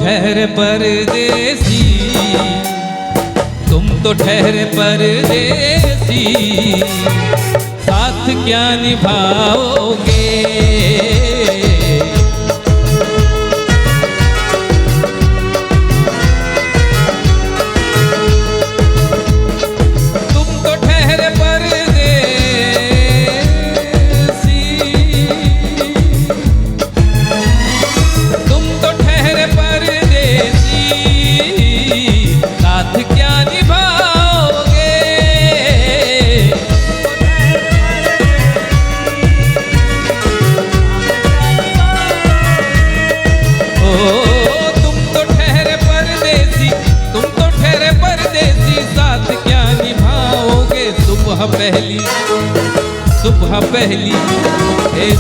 ठहरे परदेसी, तुम तो ठहरे परदेसी, साथ क्या निभाओगे।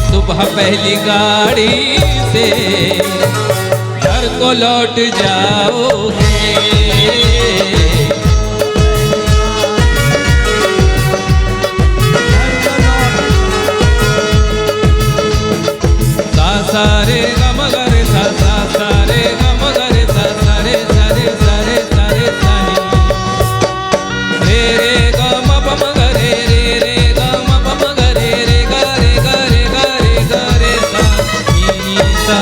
सुबह पहली गाड़ी से घर को लौट जाओगे। सारे गम गरे सारे गम गरे सारे सारे सारे सारे सानी रे रे गम पम गरे रे रे गम पम गरे रे गरे गरे गरे गरे सा नी सा।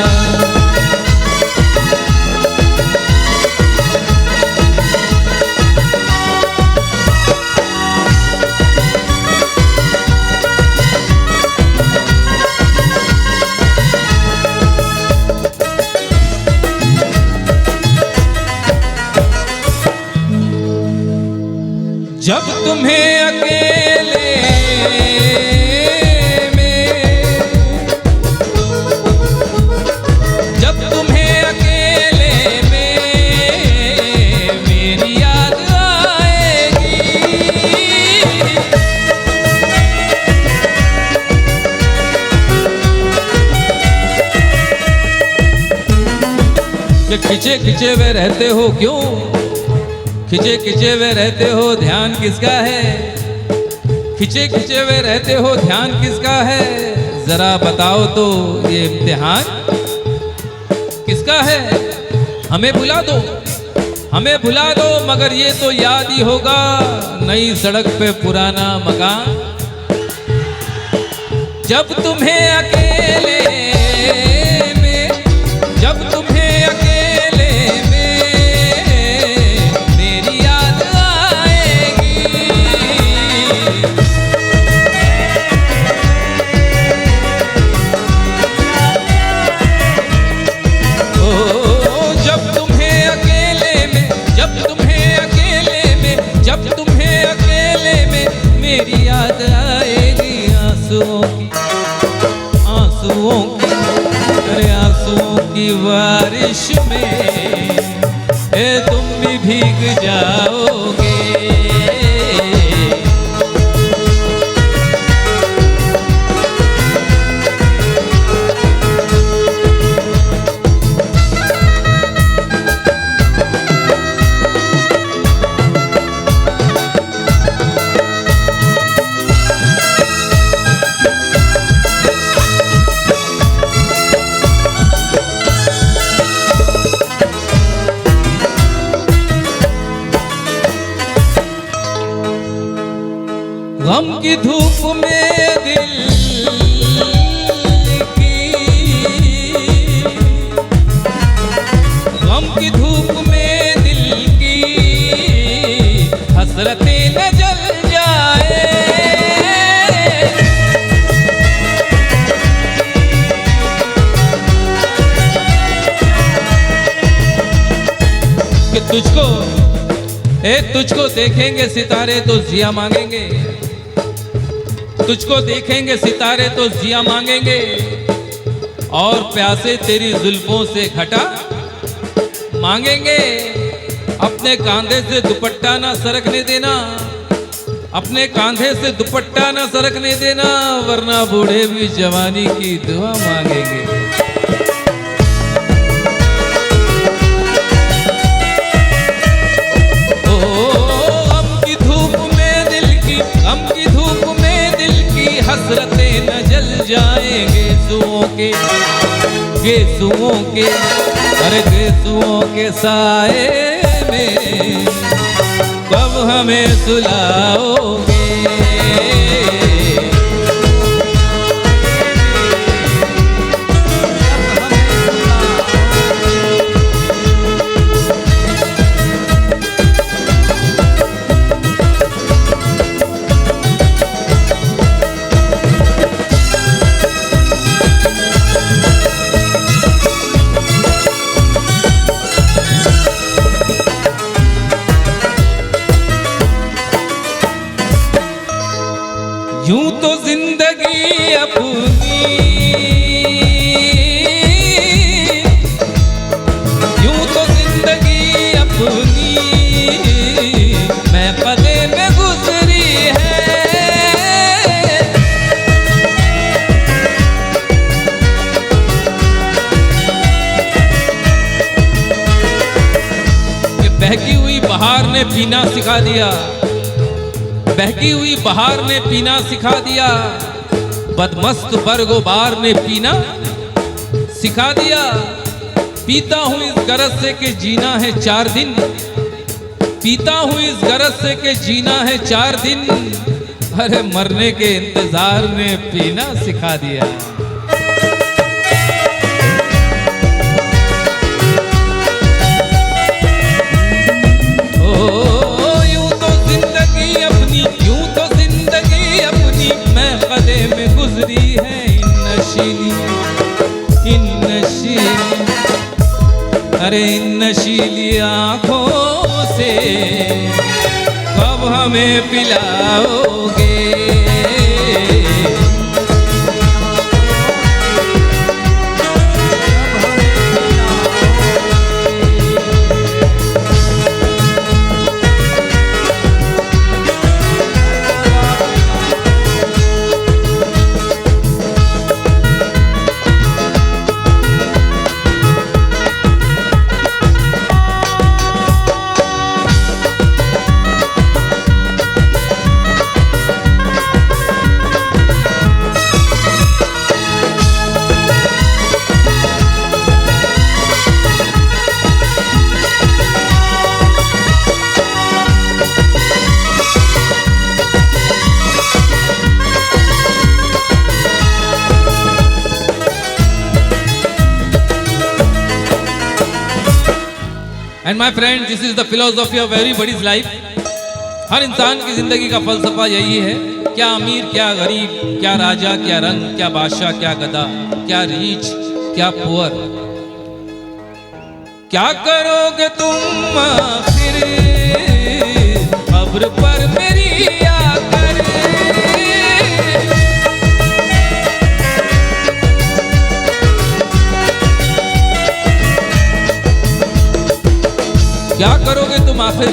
जब तुम्हें अकेले में, जब तुम्हें अकेले में मेरी याद आएगी, कि खिंचे खिंचे वे रहते हो क्यों, खिंचे खिंचे वे रहते हो ध्यान किसका है, खिंचे खिंचे वे रहते हो ध्यान किसका है, जरा बताओ तो ये इम्तिहान किसका है। हमें भुला दो, हमें भुला दो, मगर ये तो याद ही होगा नई सड़क पे पुराना मकान। जब तुम्हें अकेले में, जब तुम्हें अकेले में मेरी याद आएगी आंसुओं की, आंसुओं की, अरे आंसुओं की बारिश में तुम भी भीग जाओगे। गम की धूप में दिल की, गम की धूप में दिल की हसरतें न जल जाए, कि तुझको देखेंगे सितारे तो जिया मांगेंगे, तुझको देखेंगे सितारे तो जिया मांगेंगे, और प्यासे तेरी जुल्फों से घटा मांगेंगे। अपने कांधे से दुपट्टा ना सरकने देना, अपने कांधे से दुपट्टा ना सरकने देना, वरना बूढ़े भी जवानी की दुआ मांगेंगे। हसरतें न जल जाएंगे गेसुओं के, केसुओं के साए में कब हमें सुलाओगे। यूं तो जिंदगी अपनी, यूं तो जिंदगी अपनी मैं पदे में गुजरी है। कि बहकी हुई बहार ने पीना सिखा दिया, बहकी हुई बहार ने पीना सिखा दिया, बदमस्त बरगोबार ने पीना सिखा दिया। पीता हूं इस गरज से कि जीना है 4 दिन, पीता हूं इस गरज से कि जीना है 4 दिन। अरे मरने के इंतजार ने पीना सिखा दिया। गुजरी है इन नशीली, अरे इन नशीली आँखों से कब हमें पिलाओगे। And my friend, this is the philosophy of everybody's life. हर इंसान की जिंदगी का फलसफा यही है, क्या अमीर क्या गरीब, क्या राजा क्या रंग, क्या बादशाह क्या गधा, क्या रीच क्या पुअर, क्या करोगे तुम आखिर कब्र पर मेरी आकर। क्या करोगे तुम आखिर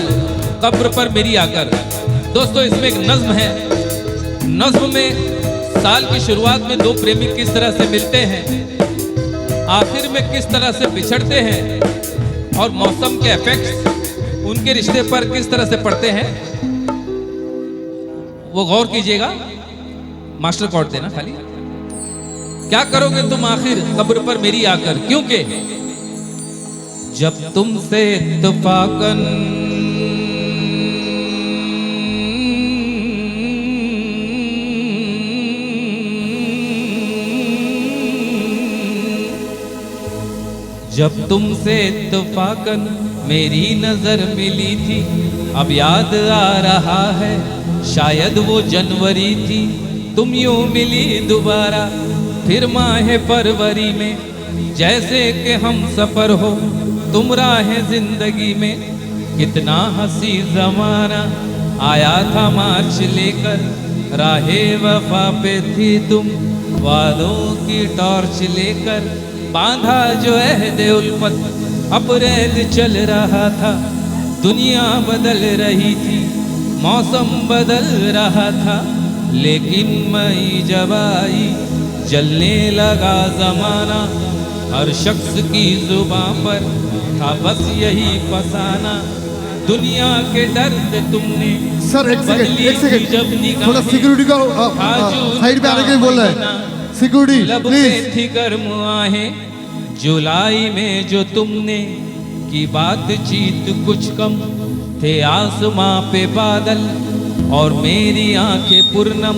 कब्र पर मेरी आकर। दोस्तों, इसमें एक नज्म है। नज्म में साल की शुरुआत में 2 प्रेमी किस तरह से मिलते हैं, आखिर में किस तरह से बिछड़ते हैं और मौसम के इफेक्ट्स उनके रिश्ते पर किस तरह से पड़ते हैं, वो गौर कीजिएगा। मास्टर कॉर्ड देना खाली। क्या करोगे तुम आखिर कब्र पर मेरी आकर, क्योंकि जब तुमसे इत्तफाकन जब तुमसे इत्तफाकन मेरी नजर मिली थी, अब याद आ रहा है शायद वो जनवरी थी। तुम यूं मिली दोबारा फिर माह फरवरी में, जैसे कि हम सफर हो तुम राह जिंदगी में। कितना हंसी जमाना आया था मार्च लेकर, राहे वफा पे थी तुम वादों की टॉर्च लेकर। बांधा जो अहद उल्फत अप्रैल चल रहा था, दुनिया बदल रही थी, मौसम बदल रहा था। लेकिन मई जब आई जलने लगा जमाना, हर शख्स की जुबां पर था बस यही फसाना। दुनिया के दर्द तुमने सर एक सेकंड थोड़ा सिक्योरिटी का साइड पे आने के लिए बोल रहा है। Security please. थी गर्म आहें जुलाई में जो तुमने की बातचीत कुछ कम थे, आसमां पे बादल और मेरी आंखें पूर्णम।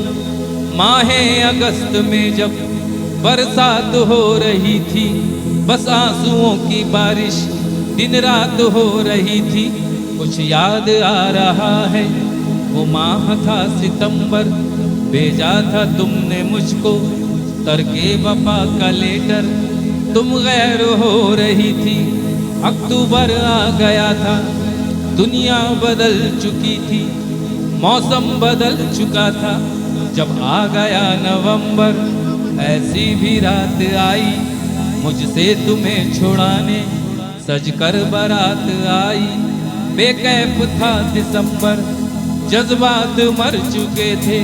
माहे अगस्त में जब बरसात हो रही थी, बस आंसुओं की बारिश दिन रात हो रही थी। कुछ याद आ रहा है वो माह था सितंबर, भेजा था तुमने मुझको तरके वफा का लेटर। तुम गैर हो रही थी, अक्टूबर आ गया था, दुनिया बदल चुकी थी, मौसम बदल चुका था। जब आ गया नवंबर, ऐसी भी रात आई, मुझसे तुम्हें छुड़ाने सजकर बारात आई। बेकैफ था दिसंबर, जज्बात मर चुके थे,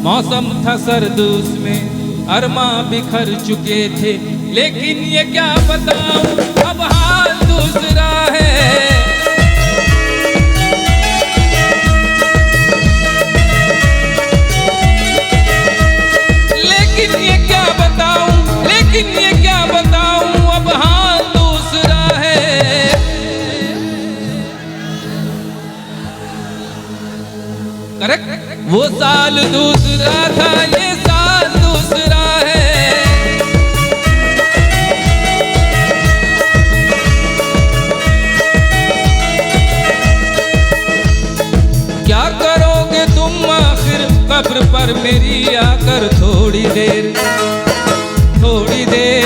मौसम था सर्द उसमें अरमां बिखर चुके थे। लेकिन ये क्या बताऊं, अब हाल दूसरा है। लेकिन ये क्या बताऊं, लेकिन ये क्या बताऊं, अब हाल दूसरा है। करेक्ट, वो साल दूसरा था, ये साल दूसरा है। क्या करोगे तुम आखिर कब्र पर मेरी आकर, थोड़ी देर थोड़ी देर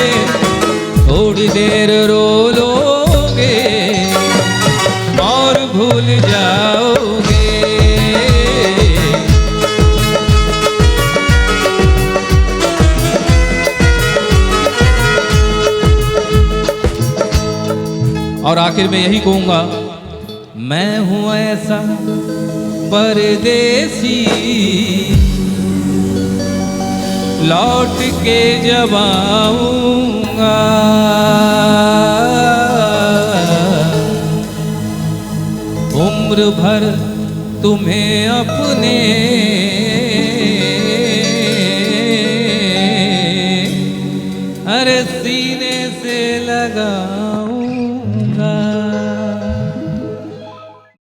थोड़ी देर रो लोगे और भूल जाओगे। और आखिर में यही कहूंगा, मैं हूं ऐसा परदेसी, लौट के जब आऊंगा उम्र भर तुम्हें अपने